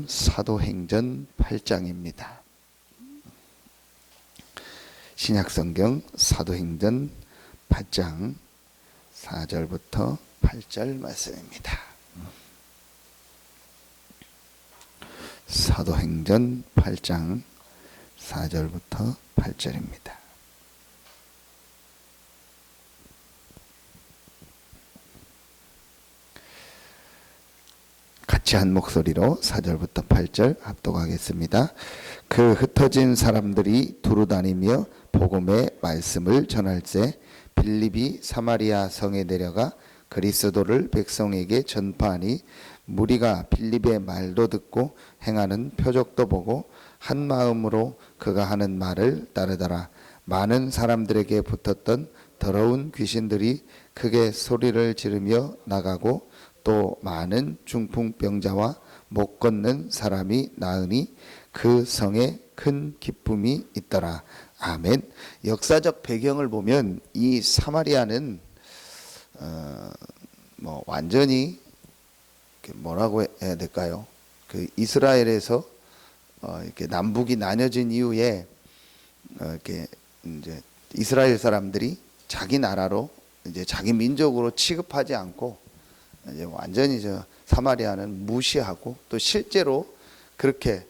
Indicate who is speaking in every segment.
Speaker 1: 사도행전 8장입니다. 신약성경 사도행전 8장 4절부터 8절 말씀입니다. 사도행전 8장 4절부터 8절입니다. 같이 한 목소리로 4절부터 8절 합독하겠습니다. 그 흩어진 사람들이 두루다니며 복음의 말씀을 전할새 빌립이 사마리아 성에 내려가 그리스도를 백성에게 전파하니 무리가 빌립의 말도 듣고 행하는 표적도 보고 한 마음으로 그가 하는 말을 따르더라. 많은 사람들에게 붙었던 더러운 귀신들이 크게 소리를 지르며 나가고 또 많은 중풍병자와 못 걷는 사람이 나으니 그 성에 큰 기쁨이 있더라. 아멘. 역사적 배경을 보면 이 사마리아는 완전히 뭐라고 해야 될까요? 그 이스라엘에서 이렇게 남북이 나뉘어진 이후에 이렇게 이제 이스라엘 사람들이 자기 나라로 이제 자기 민족으로 취급하지 않고 이제 완전히 사마리아는 무시하고 또 실제로 그렇게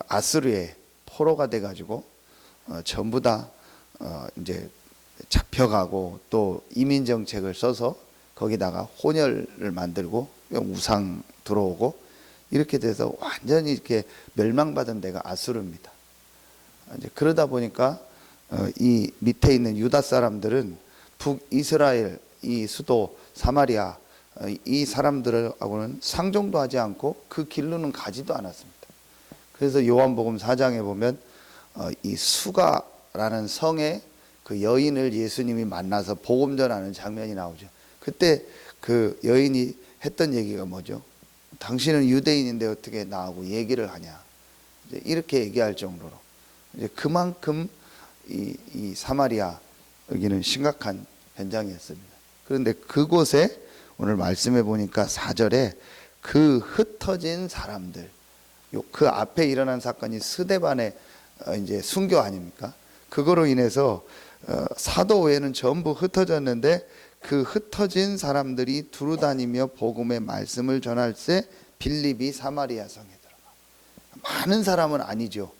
Speaker 1: 아수르의 포로가 돼가지고 전부 다 이제 잡혀가고 또 이민 정책을 써서 거기다가 혼혈을 만들고 우상 들어오고 이렇게 돼서 완전히 이렇게 멸망받은 데가 아수르입니다. 이제 그러다 보니까 이 밑에 있는 유다 사람들은 북이스라엘 이 수도 사마리아 이 사람들하고는 상종도 하지 않고 그 길로는 가지도 않았습니다. 그래서 요한복음 4장에 보면 이 수가라는 성에 그 여인을 예수님이 만나서 복음 전하는 장면이 나오죠. 그때 그 여인이 했던 얘기가 뭐죠? 당신은 유대인인데 어떻게 나하고 얘기를 하냐? 이제 이렇게 얘기할 정도로 이제 그만큼 이 사마리아 여기는 심각한 현장이었습니다. 그런데 그곳에 오늘 말씀해 보니까 4절에 그 흩어진 사람들, 그 앞에 일어난 사건이 스데반의 이제 순교 아닙니까? 그거로 인해서 사도 외에는 전부 흩어졌는데 그 흩어진 사람들이 두루다니며 복음의 말씀을 전할새 빌립이 사마리아 성에 들어가. 많은 사람은 아니죠.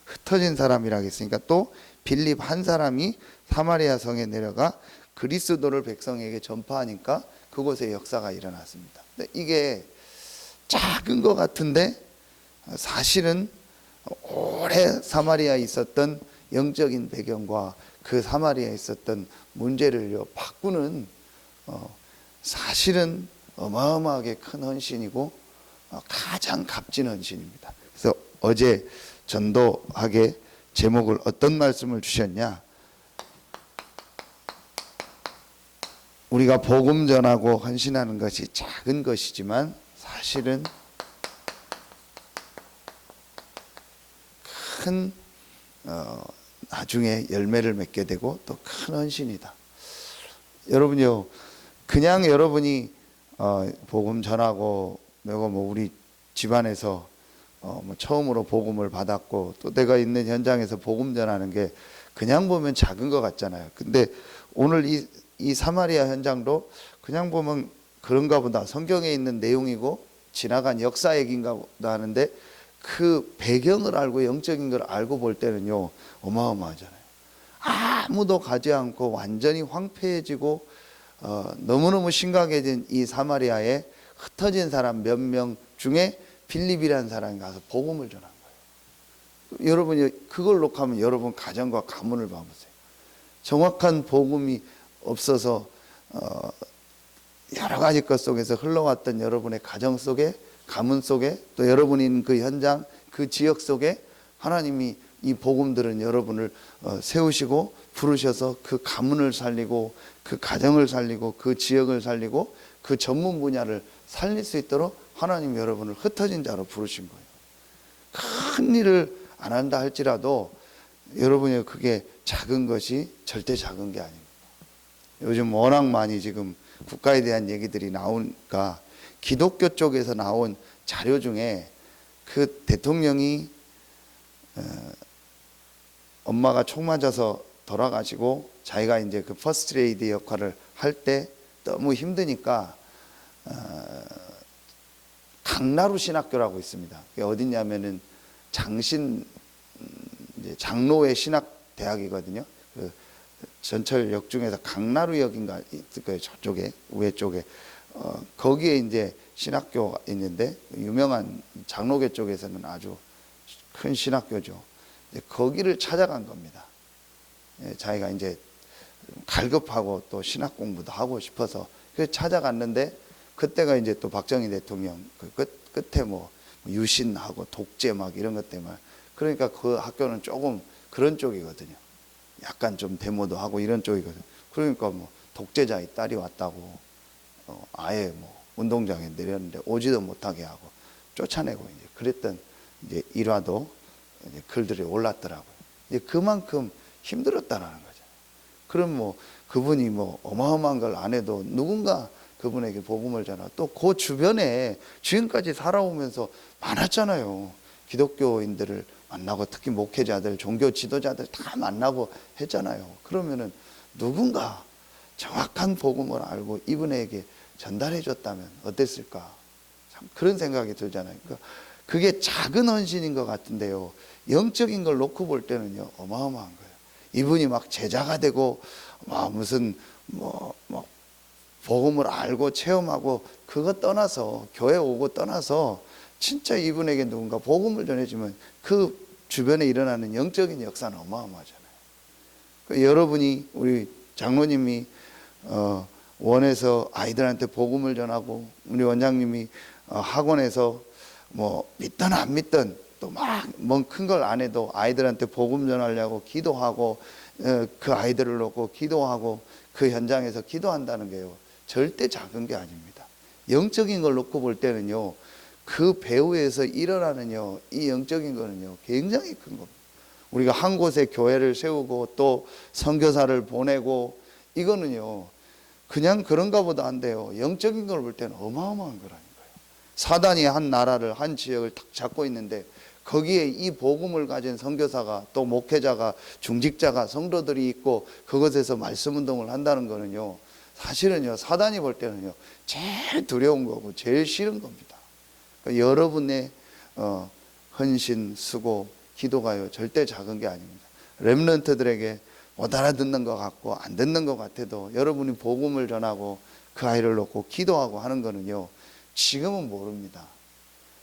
Speaker 1: 흩어진 사람이라 했으니까 또 빌립 한 사람이 사마리아 성에 내려가 그리스도를 백성에게 전파하니까 그곳에 역사가 일어났습니다. 근데 이게 작은 것 같은데 사실은 오래 사마리아에 있었던 영적인 배경과 그 사마리아에 있었던 문제를 바꾸는 사실은 어마어마하게 큰 헌신이고 가장 값진 헌신입니다. 그래서 어제 전도하게 제목을 어떤 말씀을 주셨냐? 우리가 복음 전하고 헌신하는 것이 작은 것이지만 사실은 큰 나중에 열매를 맺게 되고 또 큰 헌신이다. 여러분요, 그냥 여러분이 복음 전하고 내가 우리 집안에서 처음으로 복음을 받았고 또 내가 있는 현장에서 복음 전하는 게 그냥 보면 작은 것 같잖아요. 근데 오늘 이 사마리아 현장도 그냥 보면 그런가 보다, 성경에 있는 내용이고 지나간 역사 얘기인가 보다 하는데 그 배경을 알고 영적인 걸 알고 볼 때는요 어마어마하잖아요. 아무도 가지 않고 완전히 황폐해지고 너무너무 심각해진 이 사마리아에 흩어진 사람 몇 명 중에 빌립이라는 사람이 가서 복음을 전한 거예요. 여러분이 그걸로 가면 여러분 가정과 가문을 봐보세요. 정확한 복음이 없어서 여러 가지 것 속에서 흘러왔던 여러분의 가정 속에, 가문 속에, 또 여러분이 있는 그 현장, 그 지역 속에 하나님이 이 복음들은 여러분을 세우시고 부르셔서 그 가문을 살리고 그 가정을 살리고 그 지역을 살리고 그 전문 분야를 살릴 수 있도록 하나님 여러분을 흩어진 자로 부르신 거예요. 큰 일을 안 한다 할지라도 여러분의 그게 작은 것이 절대 작은 게 아닙니다. 요즘 워낙 많이 지금 국가에 대한 얘기들이 나오니까 기독교 쪽에서 나온 자료 중에 그 대통령이 엄마가 총 맞아서 돌아가시고 자기가 이제 그 퍼스트 레이디 역할을 할 때 너무 힘드니까 강나루 신학교라고 있습니다. 그게 어디냐면은 장신 이제 장로의 신학 대학이거든요. 그 전철역 중에서 강나루역인가 있을 거예요. 저쪽에 우회 쪽에 거기에 이제 신학교가 있는데 유명한 장로교 쪽에서는 아주 큰 신학교죠. 거기를 찾아간 겁니다. 자기가 이제 갈급하고 또 신학 공부도 하고 싶어서 그래서 찾아갔는데 그때가 이제 또 박정희 대통령 그 끝에 뭐 유신하고 독재 막 이런 것 때문에 그러니까 그 학교는 조금 그런 쪽이거든요. 약간 좀 데모도 하고 이런 쪽이거든요. 그러니까 뭐 독재자의 딸이 왔다고 아예 뭐 운동장에 내렸는데 오지도 못하게 하고 쫓아내고 이제 그랬던 이제 일화도 이제 글들이 올랐더라고요. 이제 그만큼 힘들었다라는 거죠. 그럼 뭐 그분이 뭐 어마어마한 걸 안 해도 누군가 그분에게 복음을 전하고 또 그 주변에 지금까지 살아오면서 많았잖아요. 기독교인들을 만나고 특히 목회자들, 종교 지도자들 다 만나고 했잖아요. 그러면은 누군가 정확한 복음을 알고 이분에게 전달해 줬다면 어땠을까? 참 그런 생각이 들잖아요. 그러니까 그게 작은 헌신인 것 같은데요. 영적인 걸 놓고 볼 때는요, 어마어마한 거예요. 이분이 막 제자가 되고 막 무슨 뭐 복음을 알고 체험하고 그거 떠나서 교회 오고 떠나서 진짜 이분에게 누군가 복음을 전해주면 그 주변에 일어나는 영적인 역사는 어마어마하잖아요. 그러니까 여러분이 우리 장로님이 원에서 아이들한테 복음을 전하고 우리 원장님이 학원에서 뭐 믿든 안 믿든 또 막 뭔 큰 걸 안 해도 아이들한테 복음 전하려고 기도하고 그 아이들을 놓고 기도하고 그 현장에서 기도한다는 게요 절대 작은 게 아닙니다. 영적인 걸 놓고 볼 때는요 그 배후에서 일어나는요 이 영적인 거는요 굉장히 큰 겁니다. 우리가 한 곳에 교회를 세우고 또 선교사를 보내고 이거는요 그냥 그런가 보다 안 돼요. 영적인 걸 볼 때는 어마어마한 거라는 거예요. 사단이 한 나라를 한 지역을 딱 잡고 있는데 거기에 이 복음을 가진 선교사가 또 목회자가 중직자가 성도들이 있고 그것에서 말씀 운동을 한다는 거는요 사실은요 사단이 볼 때는요 제일 두려운 거고 제일 싫은 겁니다. 그러니까 여러분의 헌신, 수고, 기도가요 절대 작은 게 아닙니다. 렘넌트들에게 못 알아듣는 것 같고 안 듣는 것 같아도 여러분이 복음을 전하고 그 아이를 놓고 기도하고 하는 거는요 지금은 모릅니다.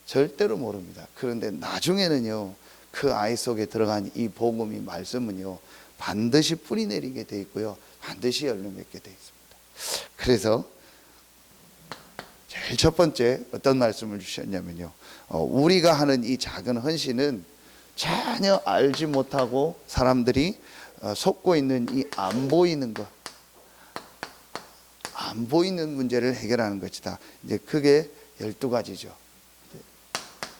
Speaker 1: 절대로 모릅니다. 그런데 나중에는요 그 아이 속에 들어간 이 복음이 말씀은요 반드시 뿌리 내리게 돼 있고요 반드시 열매 맺게 돼 있습니다. 그래서 제일 첫 번째 어떤 말씀을 주셨냐면요 우리가 하는 이 작은 헌신은 전혀 알지 못하고 사람들이 속고 있는 이 안 보이는 것, 안 보이는 문제를 해결하는 것이다. 이제 그게 12가지죠.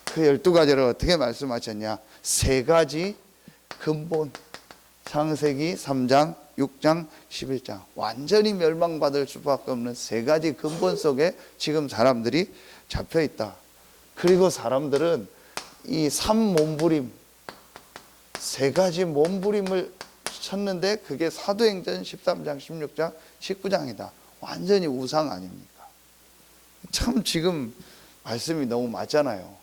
Speaker 1: 그 12가지를 어떻게 말씀하셨냐? 세 가지 근본. 창세기 3장, 6장, 11장. 완전히 멸망받을 수밖에 없는 세 가지 근본 속에 지금 사람들이 잡혀 있다. 그리고 사람들은 이 삼몸부림, 세 가지 몸부림을 쳤는데 그게 사도행전 13장, 16장, 19장이다. 완전히 우상 아닙니까? 참 지금 말씀이 너무 맞잖아요.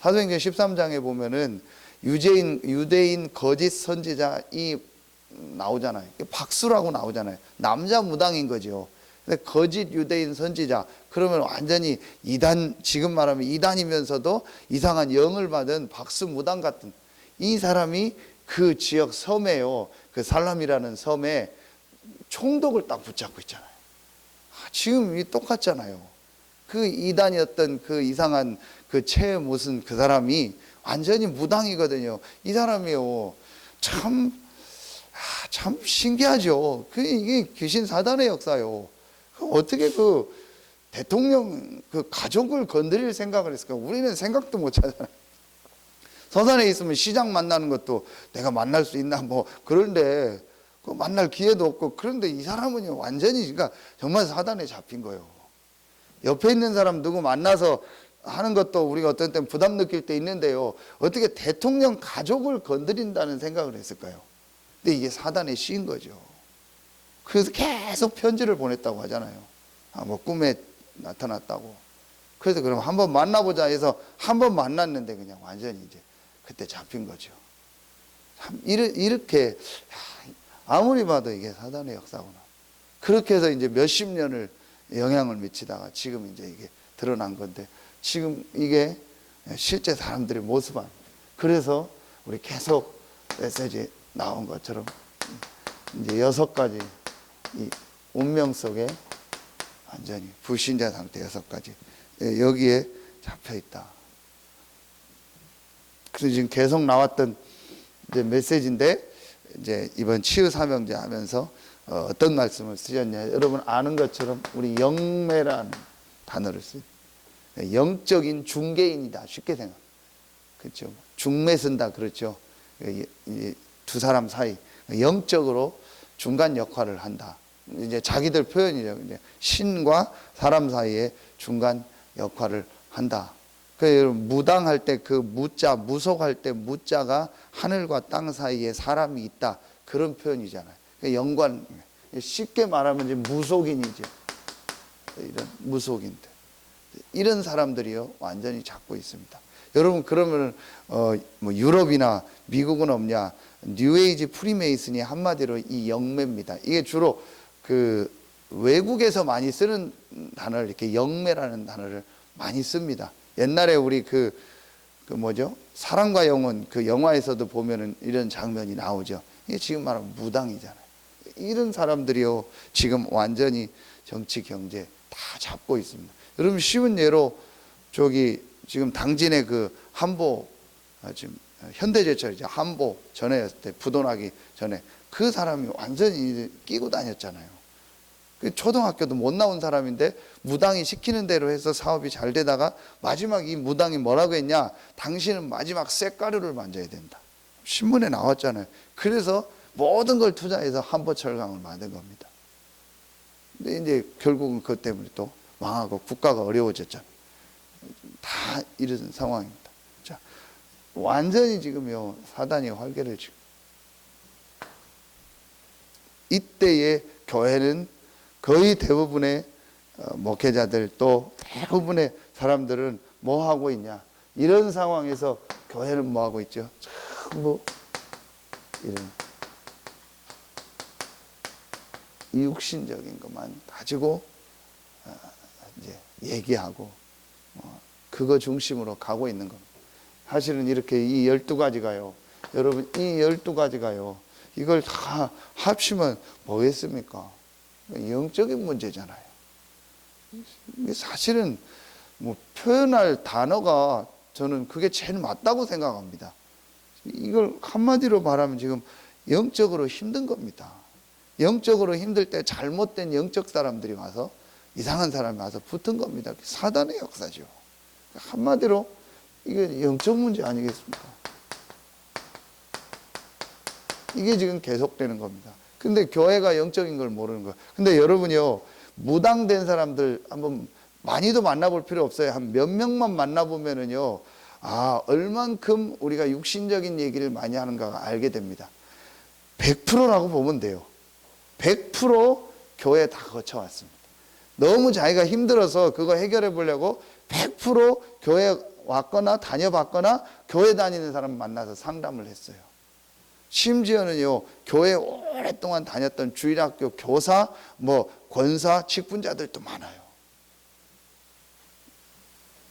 Speaker 1: 사도행전 13장에 보면은 유대인 거짓 선지자 이 나오잖아요. 박수라고 나오잖아요. 남자 무당인 거죠. 근데 거짓 유대인 선지자 그러면 완전히 이단, 지금 말하면 이단이면서도 이상한 영을 받은 박수 무당 같은 이 사람이 그 지역 섬에요. 그 살람이라는 섬에 총독을 딱 붙잡고 있잖아요. 지금 똑같잖아요. 그 이단이었던 그 이상한 그 무슨 그 사람이 완전히 무당이거든요. 이 사람이요. 참 신기하죠. 이게 귀신 사단의 역사요. 어떻게 그 대통령 그 가족을 건드릴 생각을 했을까? 우리는 생각도 못 하잖아요. 서산에 있으면 시장 만나는 것도 내가 만날 수 있나 뭐 그런데 그 만날 기회도 없고 그런데 이 사람은요 완전히 그러니까 정말 사단에 잡힌 거예요. 옆에 있는 사람 누구 만나서 하는 것도 우리가 어떤 때는 부담 느낄 때 있는데요. 어떻게 대통령 가족을 건드린다는 생각을 했을까요? 근데 이게 사단의 시인 거죠. 그래서 계속 편지를 보냈다고 하잖아요. 뭐 꿈에 나타났다고. 그래서 그럼 한번 만나보자 해서 한번 만났는데 그냥 완전히 이제 그때 잡힌 거죠. 참 이렇게 아무리 봐도 이게 사단의 역사구나. 그렇게 해서 이제 몇십 년을 영향을 미치다가 지금 이제 이게 드러난 건데, 지금 이게 실제 사람들의 모습 아닙니다. 그래서 우리 계속 메시지 나온 것처럼 이제 6가지 이 운명 속에 완전히 불신자 상태 6가지 여기에 잡혀 있다. 그래서 지금 계속 나왔던 이제 메시지인데, 이제 이번 치유 사명제 하면서 어떤 말씀을 쓰셨냐, 여러분 아는 것처럼 우리 영매라는 단어를 써요. 영적인 중개인이다, 쉽게 생각. 그렇죠. 중매 쓴다, 그렇죠. 두 사람 사이 영적으로 중간 역할을 한다. 이제 자기들 표현이죠. 이제 신과 사람 사이에 중간 역할을 한다. 그 무당할 때 그 무자, 무속할 때 무자가 하늘과 땅 사이에 사람이 있다, 그런 표현이잖아요. 연관, 쉽게 말하면 이제 무속인이죠. 이런 무속인들, 이런 사람들이요 완전히 잡고 있습니다. 여러분 그러면 뭐 유럽이나 미국은 없냐? 뉴에이지 프리메이슨이 한마디로 이 영매입니다. 이게 주로 그 외국에서 많이 쓰는 단어를, 이렇게 영매라는 단어를 많이 씁니다. 옛날에 우리 그 뭐죠? 사랑과 영혼 그 영화에서도 보면은 이런 장면이 나오죠. 이게 지금 말하면 무당이잖아요. 이런 사람들이요 지금 완전히 정치 경제 다 잡고 있습니다. 여러분 쉬운 예로 저기 지금 당진의 그 한보, 지금 현대제철이죠. 한보 전에 때 부도나기 전에 그 사람이 완전히 끼고 다녔잖아요. 그 초등학교도 못 나온 사람인데 무당이 시키는 대로 해서 사업이 잘 되다가 마지막 이 무당이 뭐라고 했냐? 당신은 마지막 쇳가루를 만져야 된다. 신문에 나왔잖아요. 그래서 모든 걸 투자해서 한보철강을 만든 겁니다. 근데 이제 결국은 그것 때문에 또 망하고 국가가 어려워졌잖아요. 다 이런 상황입니다. 자, 완전히 지금요 사단이 활개를 치고, 이때의 교회는 거의 대부분의 목회자들 또 대부분의 사람들은 뭐 하고 있냐? 이런 상황에서 교회는 뭐 하고 있죠? 전부 이런 육신적인 것만 가지고 이제 얘기하고 그거 중심으로 가고 있는 겁니다. 사실은 이렇게 이 12가지가요. 여러분 이 12가지가요. 이걸 다 합치면 뭐겠습니까? 영적인 문제잖아요. 사실은 뭐 표현할 단어가 저는 그게 제일 맞다고 생각합니다. 이걸 한마디로 말하면 지금 영적으로 힘든 겁니다. 영적으로 힘들 때 잘못된 영적 사람들이 와서, 이상한 사람이 와서 붙은 겁니다. 사단의 역사죠. 한마디로 이게 영적 문제 아니겠습니까? 이게 지금 계속되는 겁니다. 근데 교회가 영적인 걸 모르는 거예요. 근데 여러분이요, 무당된 사람들 한번 많이도 만나볼 필요 없어요. 한 몇 명만 만나보면은요, 아, 얼만큼 우리가 육신적인 얘기를 많이 하는가가 알게 됩니다. 100%라고 보면 돼요. 100% 교회 다 거쳐왔습니다. 너무 자기가 힘들어서 그거 해결해 보려고 100% 교회 왔거나 다녀봤거나 교회 다니는 사람 만나서 상담을 했어요. 심지어는요, 교회 오랫동안 다녔던 주일학교 교사, 뭐 권사, 직분자들도 많아요.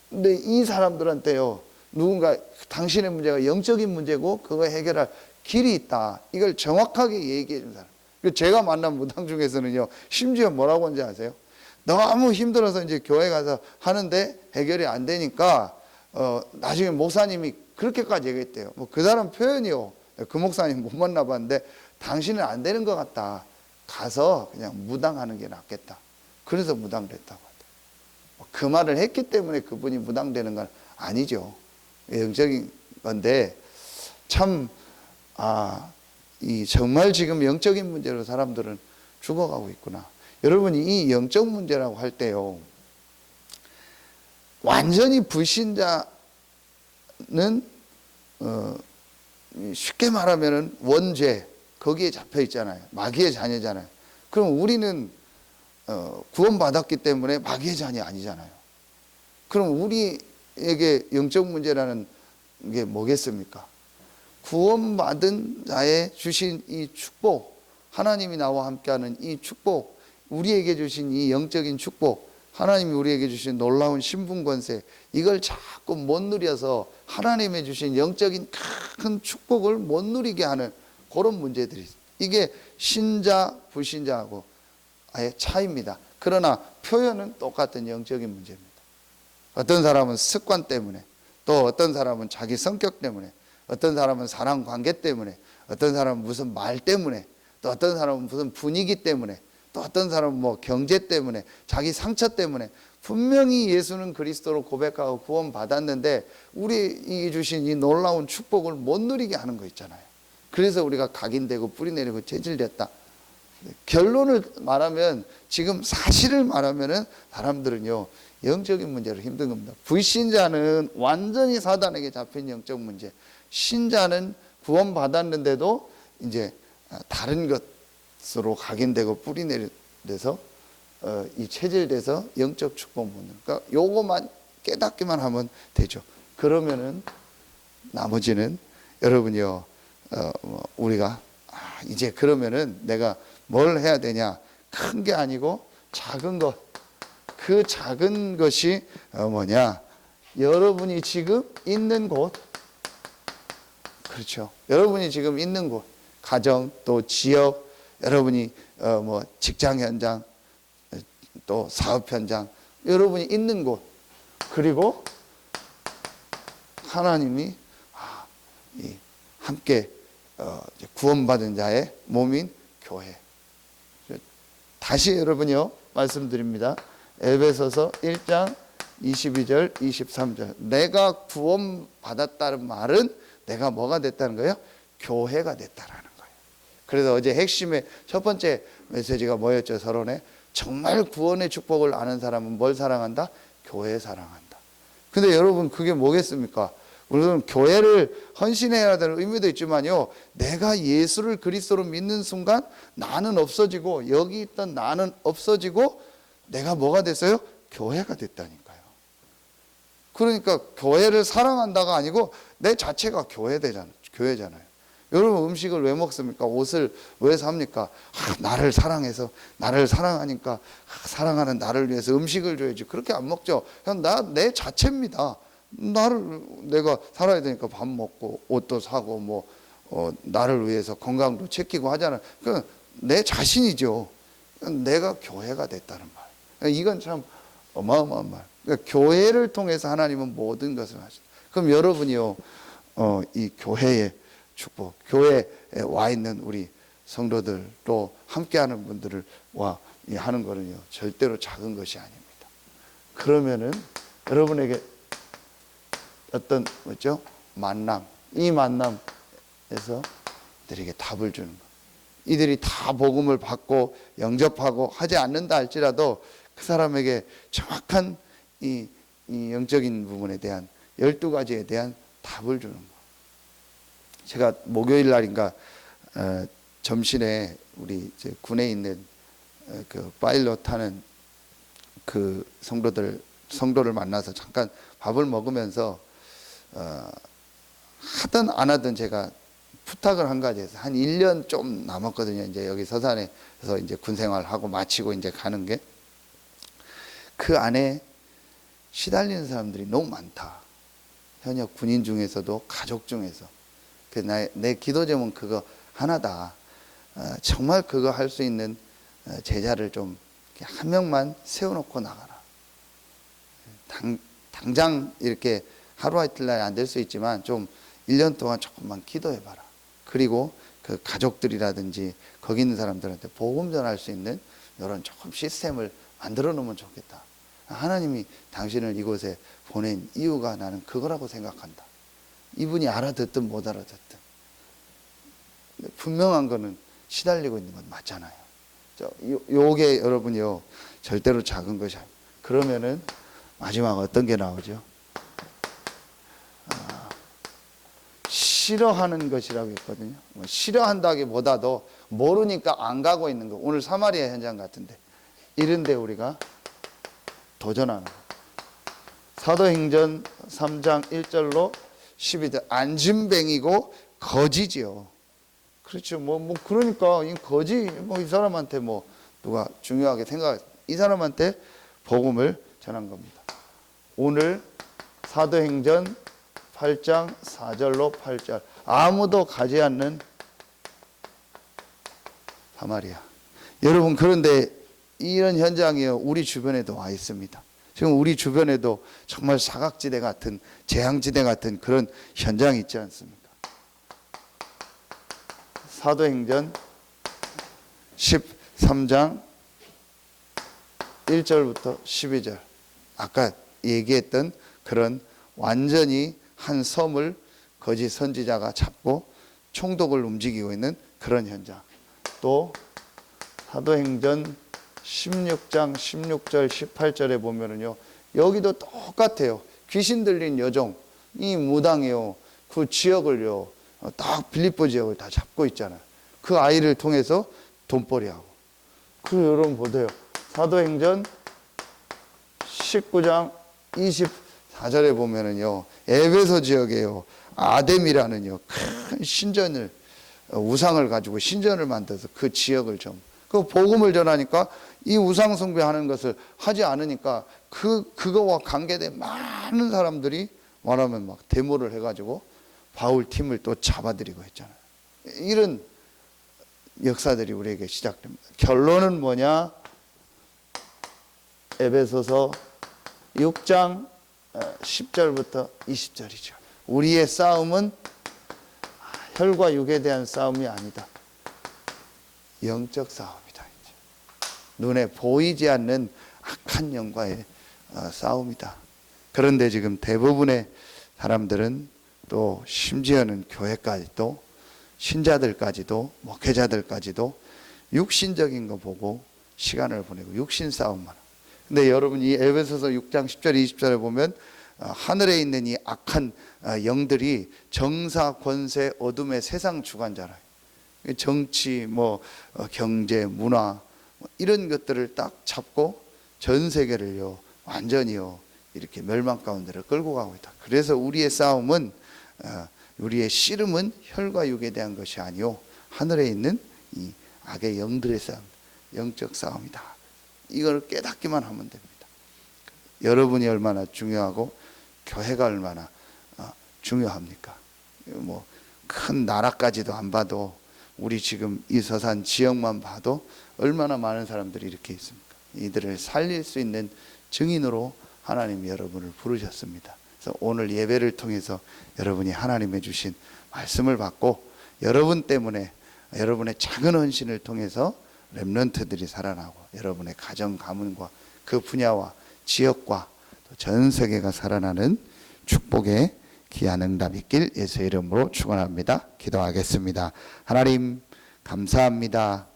Speaker 1: 근데 이 사람들한테요, 누군가 당신의 문제가 영적인 문제고 그거 해결할 길이 있다, 이걸 정확하게 얘기해 준 사람. 제가 만난 무당 중에서는요, 심지어 뭐라고 하는지 아세요? 너무 힘들어서 이제 교회 가서 하는데 해결이 안 되니까 나중에 목사님이 그렇게까지 얘기했대요. 뭐 그 사람 표현이요, 그 목사님 못 만나봤는데 당신은 안 되는 것 같다, 가서 그냥 무당하는 게 낫겠다. 그래서 무당됐다고 하더라고요. 그 말을 했기 때문에 그분이 무당되는 건 아니죠. 영적인 건데, 참 이 정말 지금 영적인 문제로 사람들은 죽어가고 있구나. 여러분 이 영적 문제라고 할 때요, 완전히 불신자는 쉽게 말하면은 원죄, 거기에 잡혀 있잖아요. 마귀의 자녀잖아요. 그럼 우리는 구원받았기 때문에 마귀의 자녀 아니잖아요. 그럼 우리에게 영적 문제라는 게 뭐겠습니까? 구원받은 자에 주신 이 축복, 하나님이 나와 함께하는 이 축복, 우리에게 주신 이 영적인 축복, 하나님이 우리에게 주신 놀라운 신분 권세, 이걸 자꾸 못 누려서 하나님이 주신 영적인 큰 축복을 못 누리게 하는 그런 문제들이 있어요. 이게 신자 불신자하고 아예 차이입니다. 그러나 표현은 똑같은 영적인 문제입니다. 어떤 사람은 습관 때문에, 또 어떤 사람은 자기 성격 때문에, 어떤 사람은 사람 관계 때문에, 어떤 사람은 무슨 말 때문에, 또 어떤 사람은 무슨 분위기 때문에, 또 어떤 사람은 뭐 경제 때문에, 자기 상처 때문에, 분명히 예수는 그리스도로 고백하고 구원받았는데 우리에게 주신 이 놀라운 축복을 못 누리게 하는 거 있잖아요. 그래서 우리가 각인되고 뿌리내리고 체질됐다. 결론을 말하면, 지금 사실을 말하면은 사람들은요 영적인 문제로 힘든 겁니다. 불신자는 완전히 사단에게 잡힌 영적 문제, 신자는 구원받았는데도 이제 다른 것으로 각인되고 뿌리내려서 이 체질돼서 영적 축복 못 누리는. 그러니까 요거만 깨닫기만 하면 되죠. 그러면은 나머지는 여러분이요 우리가 이제 그러면은 내가 뭘 해야 되냐? 큰 게 아니고 작은 것. 그 작은 것이 뭐냐? 여러분이 지금 있는 곳. 그렇죠. 여러분이 지금 있는 곳, 가정, 또 지역, 여러분이 뭐 직장 현장, 또 사업 현장, 여러분이 있는 곳, 그리고 하나님이 함께 구원받은 자의 몸인 교회. 다시 여러분요 말씀드립니다. 에베소서 1장 22절 23절. 내가 구원받았다는 말은 내가 뭐가 됐다는 거예요? 교회가 됐다라는 거예요. 그래서 어제 핵심의 첫 번째 메시지가 뭐였죠? 서론에 정말 구원의 축복을 아는 사람은 뭘 사랑한다? 교회 사랑한다. 근데 여러분 그게 뭐겠습니까? 물론 교회를 헌신해야 되는 의미도 있지만요, 내가 예수를 그리스도로 믿는 순간 나는 없어지고, 여기 있던 나는 없어지고, 내가 뭐가 됐어요? 교회가 됐다니까요. 그러니까 교회를 사랑한다가 아니고 내 자체가 교회잖아요. 여러분 음식을 왜 먹습니까? 옷을 왜 삽니까? 나를 사랑해서, 나를 사랑하니까 사랑하는 나를 위해서 음식을 줘야지. 그렇게 안 먹죠. 그냥 내 자체입니다. 내가 살아야 되니까 밥 먹고 옷도 사고 뭐 나를 위해서 건강도 챙기고 하잖아요. 그 내 자신이죠. 내가 교회가 됐다는 말. 이건 참 어마어마한 말. 그러니까 교회를 통해서 하나님은 모든 것을 하신다. 그럼 여러분이요, 이 교회의 축복, 교회에 와 있는 우리 성도들, 또 함께하는 분들을 하는 거는요 절대로 작은 것이 아닙니다. 그러면은 여러분에게 어떤 뭐죠? 만남, 이 만남에서 이들에게 답을 주는 거. 이들이 다 복음을 받고 영접하고 하지 않는다 할지라도 그 사람에게 정확한 이 영적인 부분에 대한 12가지에 대한 답을 주는 거. 제가 목요일 날인가 점심에 우리 이제 군에 있는 그 파일럿 하는 그 성도를 만나서 잠깐 밥을 먹으면서 하든 안 하든 제가 부탁을 한 가지 해서 한 1년 좀 남았거든요. 이제 여기 서산에서 이제 군 생활하고 마치고 이제 가는 게, 그 안에 시달리는 사람들이 너무 많다. 현역 군인 중에서도 가족 중에서. 내 기도 제목은 그거 하나다. 정말 그거 할 수 있는 제자를 좀 한 명만 세워놓고 나가라. 당장 이렇게 하루 이틀날에 안 될 수 있지만 좀 1년 동안 조금만 기도해봐라. 그리고 그 가족들이라든지 거기 있는 사람들한테 복음 전할 수 있는 이런 조금 시스템을 만들어 놓으면 좋겠다. 하나님이 당신을 이곳에 보낸 이유가 나는 그거라고 생각한다. 이분이 알아듣든 못 알아듣든 분명한 거는 시달리고 있는 건 맞잖아요. 요게 여러분이요 절대로 작은 것이 아닙니다. 그러면은 마지막 어떤 게 나오죠? 싫어하는 것이라고 했거든요. 싫어한다기보다도 모르니까 안 가고 있는 거. 오늘 사마리아 현장 같은데 이런데 우리가 도전하는 거. 사도행전 3장 1절로 12절 안진뱅이고 거지지요. 그렇죠. 그러니까 이 거지 이 사람한테 누가 중요하게 이 사람한테 복음을 전한 겁니다. 오늘 사도행전 8장 4절로 8절 아무도 가지 않는 사마리아. 여러분 그런데 이런 현장이 우리 주변에도 와 있습니다. 지금 우리 주변에도 정말 사각지대 같은 재앙지대 같은 그런 현장이 있지 않습니까? 사도행전 13장 1절부터 12절 아까 얘기했던 그런 완전히 한 섬을 거짓 선지자가 잡고 총독을 움직이고 있는 그런 현장. 또 사도행전 16장 16절 18절에 보면은요 여기도 똑같아요. 귀신 들린 여종이 무당이요 그 지역을요 딱 빌립보 지역을 다 잡고 있잖아요. 그 아이를 통해서 돈벌이하고. 그 여러분 보세요. 사도행전 19장 24절에 보면은요 에베소 지역에요 아뎀이라는요 큰 신전을 우상을 가지고 신전을 만들어서 그 지역을 그 복음을 전하니까 이 우상 숭배하는 것을 하지 않으니까 그거와 관계된 많은 사람들이 말하면 막 데모를 해가지고 바울 팀을 또 잡아들이고 했잖아요. 이런 역사들이 우리에게 시작됩니다. 결론은 뭐냐? 에베소서 6장 10절부터 20절이죠. 우리의 싸움은 혈과 육에 대한 싸움이 아니다. 영적 싸움이다. 눈에 보이지 않는 악한 영과의 싸움이다. 그런데 지금 대부분의 사람들은 또 심지어는 교회까지도 신자들까지도 목회자들까지도 육신적인 거 보고 시간을 보내고 육신 싸움만. 근데 여러분 이 에베소서 6장 10절 20절에 보면 하늘에 있는 이 악한 영들이 정사 권세 어둠의 세상 주관자라. 정치 경제 문화 이런 것들을 딱 잡고 전 세계를요 완전히요 이렇게 멸망 가운데를 끌고 가고 있다. 그래서 우리의 싸움은 우리의 씨름은 혈과 육에 대한 것이 아니요 하늘에 있는 이 악의 영들의 싸움, 영적 싸움이다. 이걸 깨닫기만 하면 됩니다. 여러분이 얼마나 중요하고 교회가 얼마나 중요합니까? 큰 나라까지도 안 봐도 우리 지금 이 서산 지역만 봐도 얼마나 많은 사람들이 이렇게 있습니까? 이들을 살릴 수 있는 증인으로 하나님이 여러분을 부르셨습니다. 그래서 오늘 예배를 통해서 여러분이 하나님의 주신 말씀을 받고 여러분 때문에 여러분의 작은 헌신을 통해서 렘넌트들이 살아나고 여러분의 가정 가문과 그 분야와 지역과 전 세계가 살아나는 축복의 귀한 응답 있길 예수의 이름으로 축원합니다. 기도하겠습니다. 하나님 감사합니다.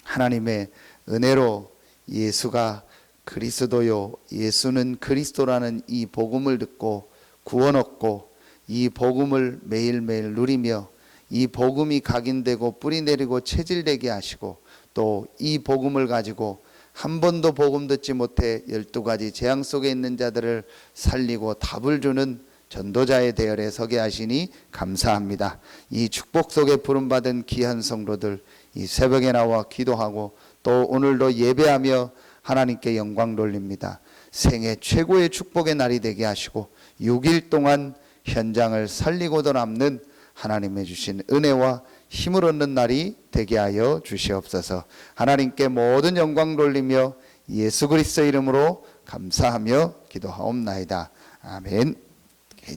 Speaker 1: 하나님의 은혜로 예수가 그리스도요 예수는 그리스도라는 이 복음을 듣고 구원 얻고 이 복음을 매일매일 누리며 이 복음이 각인되고 뿌리 내리고 체질되게 하시고 또 이 복음을 가지고 한 번도 복음 듣지 못해 12가지 재앙 속에 있는 자들을 살리고 답을 주는 전도자의 대열에 서게 하시니 감사합니다. 이 축복 속에 부름받은 귀한 성도들 이 새벽에 나와 기도하고 또 오늘도 예배하며 하나님께 영광 돌립니다. 생애 최고의 축복의 날이 되게 하시고 6일 동안 현장을 살리고도 남는 하나님의 주신 은혜와 힘을 얻는 날이 되게 하여 주시옵소서. 하나님께 모든 영광 돌리며 예수 그리스도 이름으로 감사하며 기도하옵나이다. 아멘.